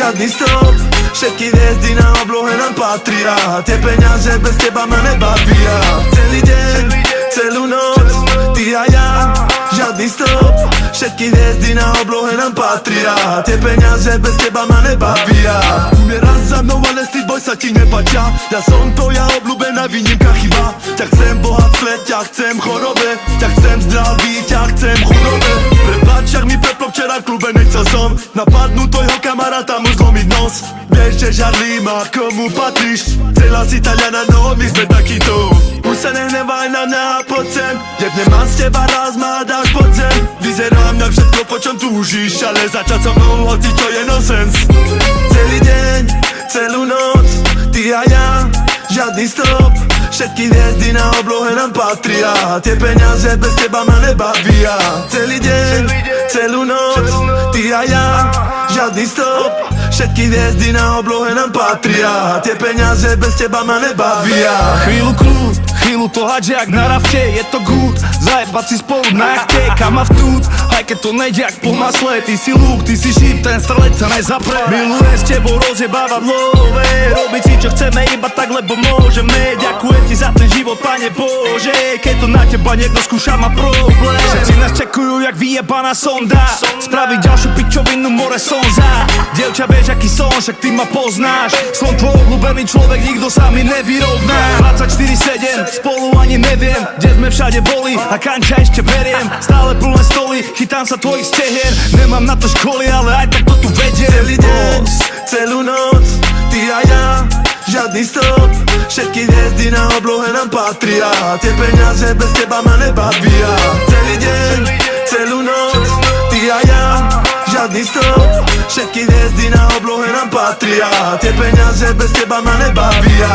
žiadny stop. Všetky hviezdy na oblohe nám patria. Tie peniaze bez teba ma nebavia. Celý deň, celú noc, ty a ja, žiadny stop. Všetky hviezdy na oblohe nám patria. Tie peniaze bez teba ma nebavia. Umieraz za mnou, ale street boy sa ti nepáčia. Ja som tvoja obľúbená výnimka, chyba. Ťa chcem bohatstve, ťa chcem chorobe, ťa chcem zdraví, ťa chcem chudobe. Prepáč, ak mi preplo včera v klube, nechcel som napadnúť tvojho kamaráta, mu zlomiť nos. Vieš, že žarlím a komu patríš. Celá si Taliana, no my sme takýto. Už sa nehnevaj na mňa a poď sem. Jedne mám z teba, raz ma dáš pod zem. Vyzerám na všetko, po čom túžiš, ale začať so mnou, hoci čo je nonsens. Celý deň, celú noc, ty a ja, žiadny stop. Všetky hviezdy na oblohe nám patria. Tie peniaze bez teba ma nebavia. Celý deň, celú noc, ty a ja, žiadny stop. Všetky hviezdy na oblohe nám patria. Tie peniaze bez teba ma nebavia. Chvíľu kľud, chvíľu to hadže jak na rafte. Je to good, zajebať si spolu na jachte. Kam ma vtút, aj keď to nejde jak po masle. Ty si lúk, ty si šíp, ten strelec sa nezapre. Milujem s tebou rozjebávať love. Robiť si čo chceme iba tak, lebo môžeme. Ďakujem ti za ten život, Pane Bože. Keď to na teba niekto skúša, má problém. Všetci nás čekujú jak vyjebaná sonda. Spraviť ďalšiu pičovinu, more sonza. Dievča, vieš aký som, však ty ma poznáš. Som tvoj obľúbený človek, nikto sa mi nevyrovná. 24/7, spolu ani neviem, kde sme všade boli a kanča ešte beriem. Stále plné stoly, chytám sa tvojich stehien. Nemám na to školy, ale aj tak to tu vediem. Celý deň, celú noc, ty a ja, žiadny stop. Všetky hviezdy na oblohe nám patria. Tie peniaze bez teba ma nebavia. Celý deň, celú noc, ty a ja, žiadny stop. Všetky hviezdy na oblohe nám patria. Tie peniaze bez teba ma nebavia.